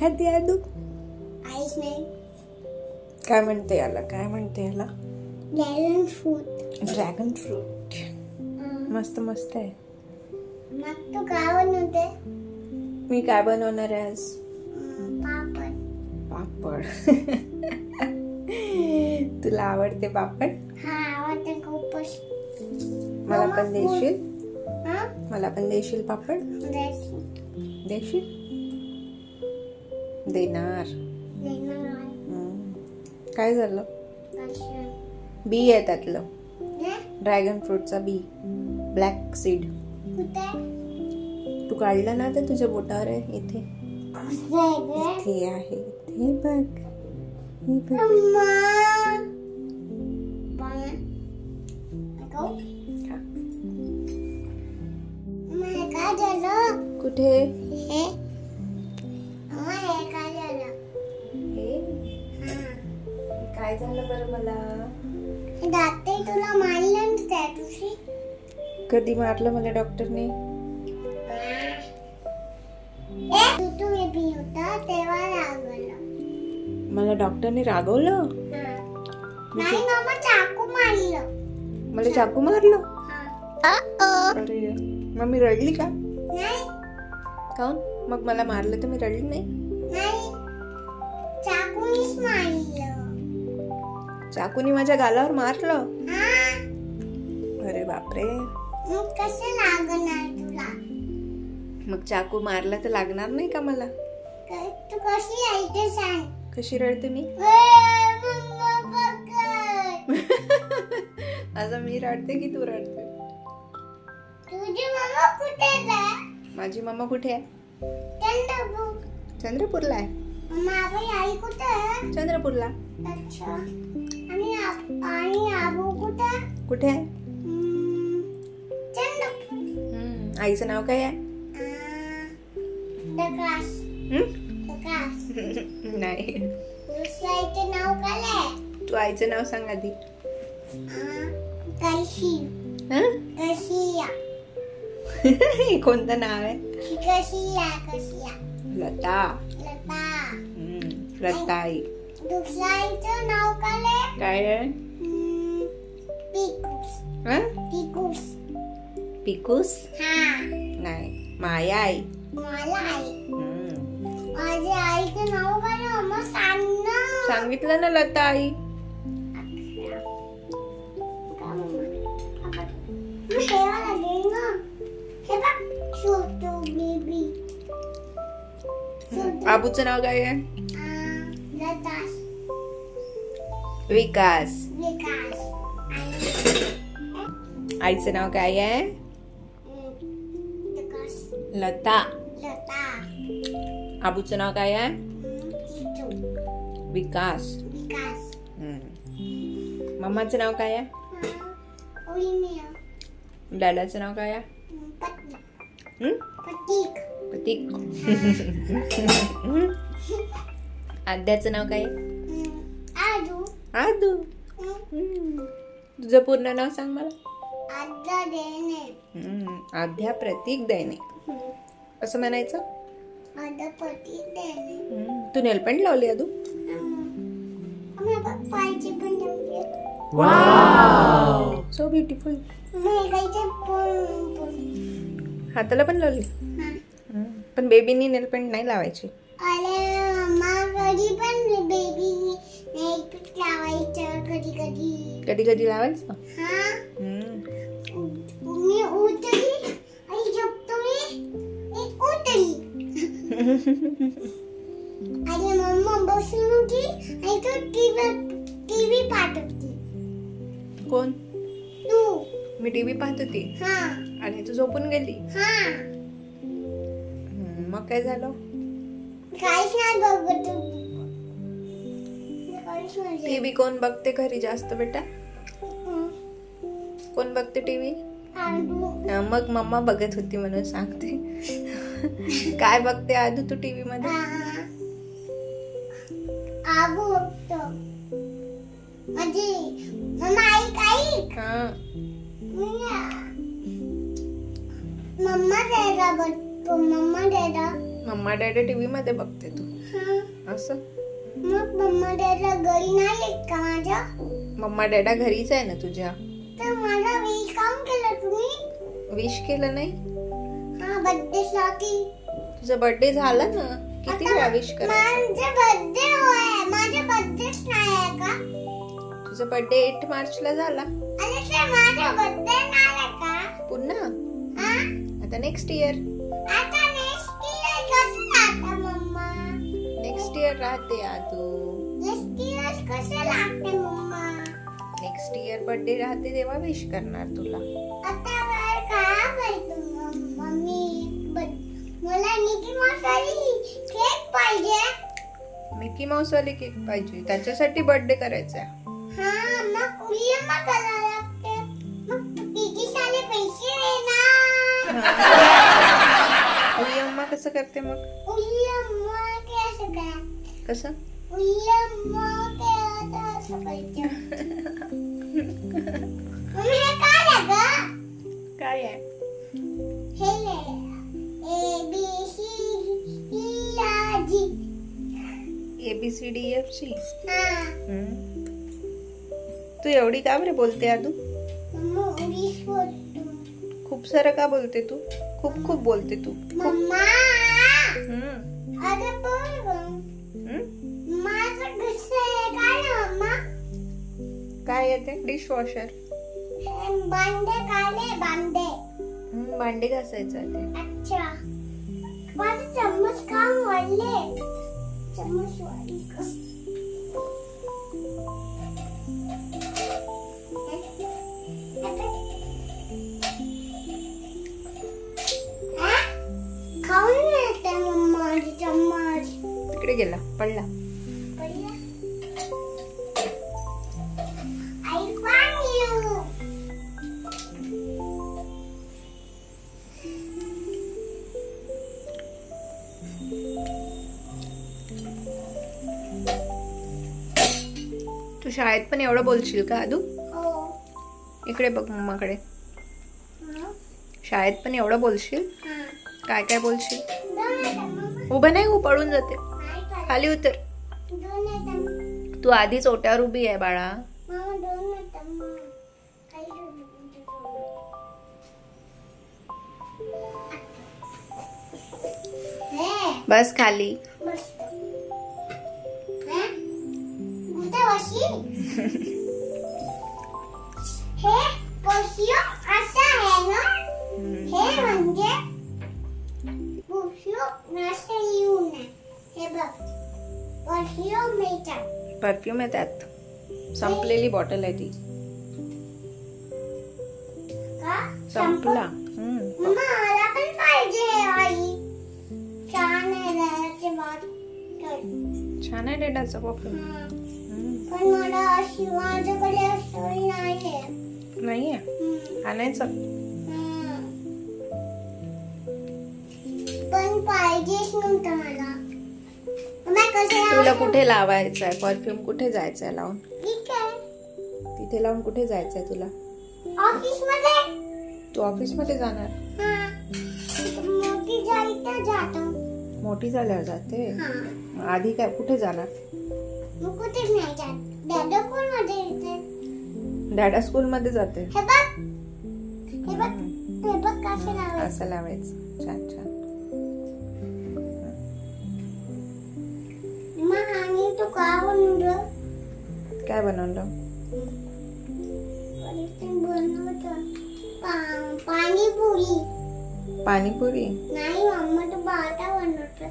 खाते आदू? आईस नाही. काय म्हणते याला? काय म्हणते याला? Dragon fruit. Dragon fruit. मस्त मस्त आहे. मग तू काय बनवते? मी काय बनवणार आहे आज? पापड. पापड. तुला आवडते पापड? हा, आवडते खूपच. मला पण देशील? हा? मला पण देशील पापड? देशील? देणार. काय झालं? बी आहे त्यातलं. ड्रॅगन फ्रूटचा बी. Black seed. तू काढलं ना? तर तुझ्या बोटावर आहे. इथे इथे आहे. इथे बघ. काय झालं? कुठे? हे काय झालं? काय झालं बरं मला? दाते तुला मारलं ना त्या दिवशी? कधी मारलं मला डॉक्टरने? तू बेबी होता तेव्हा रागवलं. मला डॉक्टरने रागवलं? नाही मामा, चाकू मारलं. मला चाकू मारलं? हा. अरे मग मी रडली का? नाही. काऊन? मग मला मारलं तर मी रडली नाही? नाही, चाकूनीच मारलं. चाकूनी माझ्या गालावर मारलं? हा. अरे बापरे. मग कसं लागणार तुला? मग चाकू मारला तर लागणार नाही का मला? तू कशी आहे ते सांग. कशी रडते मी? मम्मा पकड. असं मी रडते की तू रडते? तुझी मम्मा कुठे आहे? माझी मम्मा कुठे आहे? चंद्रपूर. चंद्रपूरला आहे. मम्मा आपली आई कुठे आहे? चंद्रपूरला. अच्छा. आणि आबू कुठे आहे? कुठे आहे? चंद्रपूर. आईचं नाव काय आहे? प्रकाश. प्रकाश. नाही. दुसऱ्या आईचं नाव काय आहे? तू आईचं नाव सांग आधी. कशी. कशिया. कोणतं नाव आहे? कशिया. कशिया. लता. लता. लताई. दुसऱ्या आईचं नाव काय आहे? काय आहे? पिकूस. पिकूस. पिकूस? हा. नाही, माया आई. मला आई. माझ्या आईचं नाव काय आहे? मग सांग ना. सांगितलं ना, लता आई. आबूचं नाव काय आहे? विकास. आईचं नाव काय आहे? लता. आबूचं नाव काय आहे? विकास. मम्माचं नाव काय आहे? दादाचं नाव काय आहे? प्रतीक. आद्याचं नाव काय आहे? आदू. तुझं पूर्ण नाव सांग मला. आद्या प्रतीक दैने. कसं म्हणायचं? तू नेलपेंट लावली आदू? Wow, so beautiful. हाताला पण लावली? पण बेबीनी नेलपेंट नाही लावायची. कधी कधी लावायचं. अरे मम्मा बसून होती आणि तू टीव्ही पाहत होती. कोण? तू. मी टीव्ही पाहत होती. आणि तू झोपून गेली. मग काय झालं? काहीच नाही बघत. टीव्ही कोण बघते घरी जास्त बेटा? कोण बघते टीव्ही? मग मम्मा बघत होती म्हणून सांगते. काय बघते आदू तू टीव्ही मध्ये? आबू बघतो. म्हणजे मम्मा ऐक. मम्मा दादा बघतो. मम्मा दादा मम्मा डॅडा टीव्ही मध्ये बघते तू हा. असं. मग मम्मा डॅडा घरी नाही येत का माझ्या? मम्मा डॅडा घरीच आहे ना तुझ्या. तर माझा विश काम केलं तुम्ही? विश केलं नाही? हा, बर्थडे साठी. तुझा बर्थडे झाला ना, किती वेळा विश करायचं? माझा बर्थडे होय, माझा बर्थडेच नाही आहे का? तुझा बर्थडे 8 मार्चला झाला. अरे ते माझा बर्थडे नाही आहे का? पुन्हा हा? आता नेक्स्ट इयर. आता नेक्स्ट इयर कसं लागतं मम्मा? नेक्स्ट इयर राहते आदू. नेक्स्ट इयर कसं लागतं मम्मा? नेक्स्ट इयर बर्थडे राहते तेव्हा विश करणार तुला. आता काय करतो मम्मी? मला मिकी माऊस वाली केक पाहिजे. मिकी माऊस वाले केक पाहिजे, त्याच्यासाठी बर्थडे करायचा. हा, मग उलियम्मा करायला लागते. मग तिची साले पैसे देणार. उलियम्मा कसं करते मग? उलियम्मा कसं काय? कसं? उलियम्मा असं करायचं. मम्मी हे काय आहे गं? काय आहे? हे ABCD ABCDEFG. हा. तू एवढी का बरे बोलते आदू? मम्मा इंग्लिश बोलतो. खूप सारं का बोलते तू? खूप खूप बोलते तू. मम्मा हम्म. अरे बोल गं. माझं कसं आहे काय ना मम्मा? काय येते? डिशवॉशर. भांडे काढले भांडे. भांडे घासायचं ते. अच्छा. माझे चम्मच काम वाढले. चम्मच वाढले का? खाऊन येते मम्मा माझी चम्मच. तिकडे गेला, पडला. आई पाणी. तू शाळेत पण एवढं बोलशील का आदू? हो. इकडे बघ मम्माकडे. हा. शाळेत पण एवढं बोलशील? हा. काय काय बोलशील? दोन येतात मम्मा. उभं नाही हो, पडून जाते. नाही पाहिजे. खाली उतर. दोन येतात. तू आधीच ओट्यावर उभी आहे बाळा. मामा दोन येतात मम्मा. काही ठेवलं तुमच्यासोबत. हे. बस खाली. बस. हे? कुठे बसली? हे परफ्यूम असं आहे ना? हे म्हणजे परफ्यूम असं येऊ नये. हे बघ, परफ्यूम मिळतात. परफ्यूम आहे त्यात. संपलेली बॉटल आहे ती. का? संपला. मम्मा मला पण पाहिजे आई. छान आहे रॅचे बॉटल. छान आहे डेडाचा परफ्यूम. पण मला अशी माझ्याकडे असं नाहीये. नाहीये, आणायचं. पण पाहिजेच नव्हतं मला. तुला कुठे लावायचं आहे परफ्यूम? कुठे जायचं आहे लावून? ठीक आहे. तिथे लावून कुठे जायचंय तुला? ऑफिस मध्ये. तू ऑफिस मध्ये जाणार? मोठी झाली तर जातो. मोठी झाल्यावर जाते. हा. आधी काय कुठे जाणार? मग कुठेच नाही जात. दादा कोण मध्ये येते? डॅडा स्कूल मध्ये जाते. हे बघ, हे बघ, हे बघ कसं लावायचं. असं लावायचं. छान छान. मग आणि तू का बनवलं? काय बनवलं? पाणीपुरी. पाणीपुरी? नाही मम्मा, तू बाटा बनवत.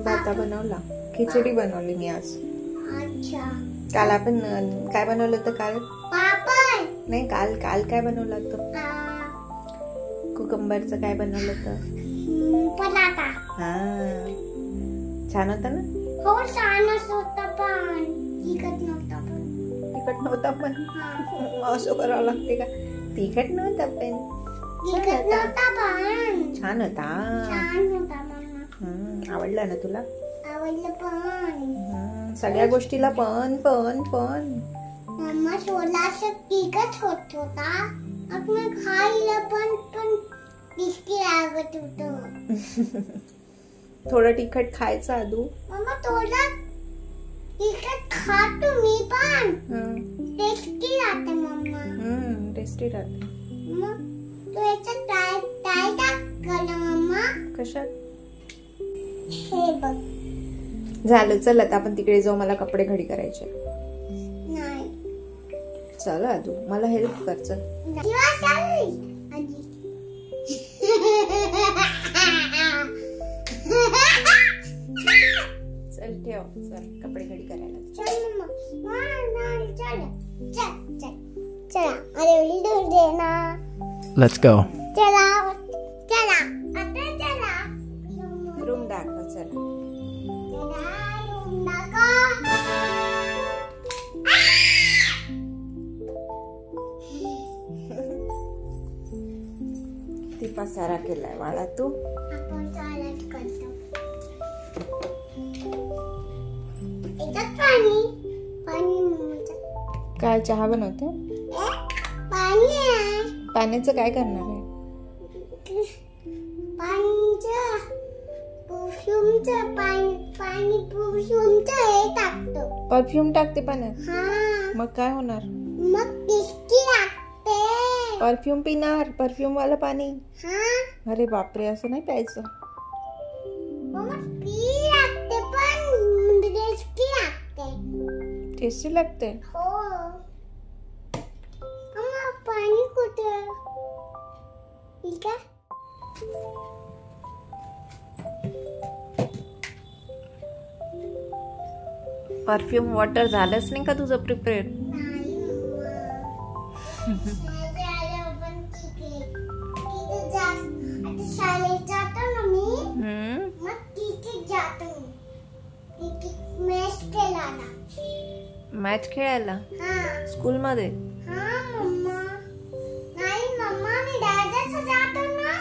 भाता बनवला. खिचडी बनवली मी आज. अच्छा. काल आपण काय बनवलं होतं काल? पापड. नाही, काल काय बनवलं होतं? कुकंबरचं काय बनवलं होतं? पराठा. हा, छान होता ना? हो, छानच होता पण तिखट नव्हता. तिखट नव्हता पण असं करावं लागते का? तिखट नव्हता पण तिखट नव्हता पण छान होता. छान होता मम्मा. आवडला ना तुला? आवडलं पण सगळ्या गोष्टीला पण पण पण मम्मा थोडासा तिखट होत होता. आपण खायला पण टेस्टी लागत होतं. थोडं तिखट खायचं आदू. मम्मा थोडं तिखट खातो मी पण. टेस्टी राहते मम्मा. टेस्टी राहते. मग तू याच्यात टाय टाक कर मम्मा. कशात? हे बघ. झालं, चल आता आपण तिकडे जाऊ, मला कपडे घडी करायचे. नाही. चल आदू, मला हेल्प कर. चल. किंवा चालली आजी. चल ठेव, चल कपडे घडी करायला. चल मम्मा. नाही चल चल चल चला. अरे उली दूर दे ना. Let's go. चला चला आता चला. रूम दाखव. चला. ती पसारा केलाय वाळा तू. काय चहा बनवते? पाण्याचं काय करणार आहे? परफ्यूम टाकते पाण्यात. मग काय होणार? मग टेस्टी लागते. परफ्यूम पिणार? परफ्यूम वाला पाणी? अरे बापरे, असं नाही प्यायचं. टेस्टी लागते. पाणी कुठे? परफ्यूम वॉटर झालंच नाही का तुझं प्रिपेअर? शाळेत जातो ना मी, मग तिथे जातो मॅच खेळायला स्कूल मध्ये. मम्मा नाही मम्मा, मी दादाचं जातो ना.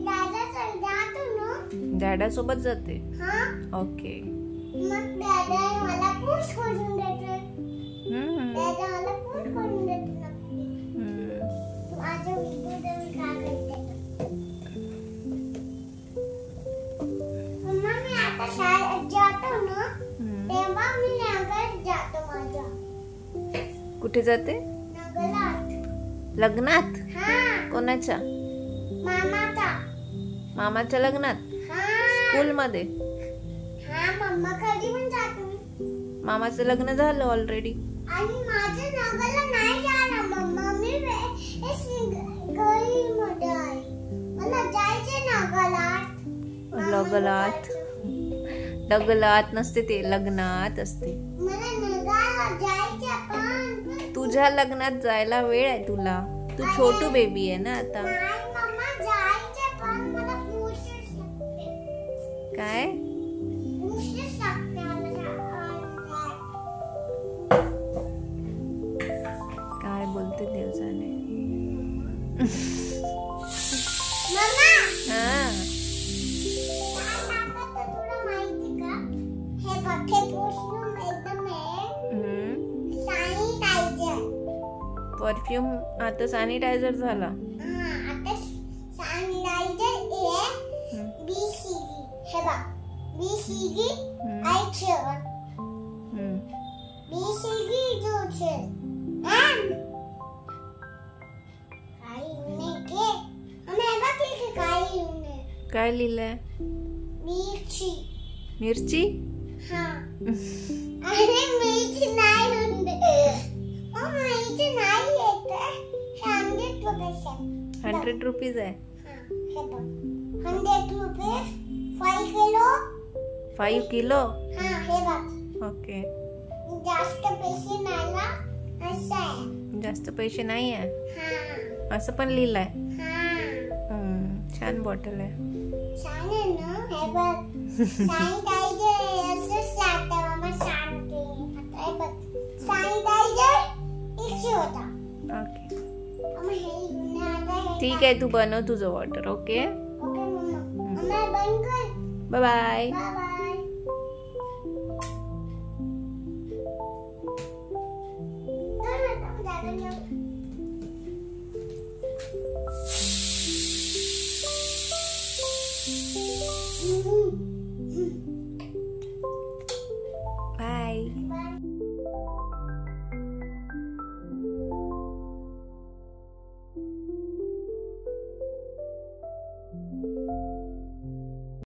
दादाचं जातो ना. डॅडा सोबत जाते. ओके. मग दादा मला पुश करून देते. दादा मला पुश करून देते. माझ्या विद्युत काय करते? मम्मा मी आता शाळेत जातो ना, तेव्हा मी नगर जातो माझ्या. कुठे जाते? नगरात. लग्नात? कोणाच्या? मामाचा. मामाच्या लग्नात? स्कूल मध्ये? मम्मा कधी पण जातो. मामाचं लग्न झालं ऑलरेडी. आणि माझं नगरला नाही झालं मम्मा. मी गलीमध्ये आहे. मला जायचे नगरात. लगलात? लगलात नसते ते, लग्नात असते. मला नगरात जायचे पण. तुझ्या लग्नात जायला वेळ आहे तुला. तू छोटू बेबी आहे ना आता. नाही मम्मा जायचे पण मला पुशच लागते. काय? पुशच लागते काय बोलते देव जाणे. मम्मा हा, तुला माहिती का? हे बघ, हे परफ्यूम एकदम सॅनिटायझर. परफ्यूम आता सॅनिटायझर झाला. आता सॅनिटायझर आहे BCG. हे बघ, BCG आयचर. BCG जोचर. काय लिहिलंय? मिरची. मिरची? अरे मिरची नाही मिरची नाही येत. 100 रुपीज आहे. 100 रुपीज 5 किलो. 5 किलो? हे बघ. ओके. जास्त पैसे नाही ना, असं आहे. जास्त पैसे नाही आहे असं पण लिहिलंय. छान बॉटल आहे. छान आहे ना. हे बघ, सॅनिटायझर असंच लागतं मम्मा सांगते. आता हे बघ, सॅनिटायझर 100 होता. ओके मम्मा ठीक आहे, तू बनव तुझं water. Okay okay mama. Mama बंद कर. Bye bye. बाय.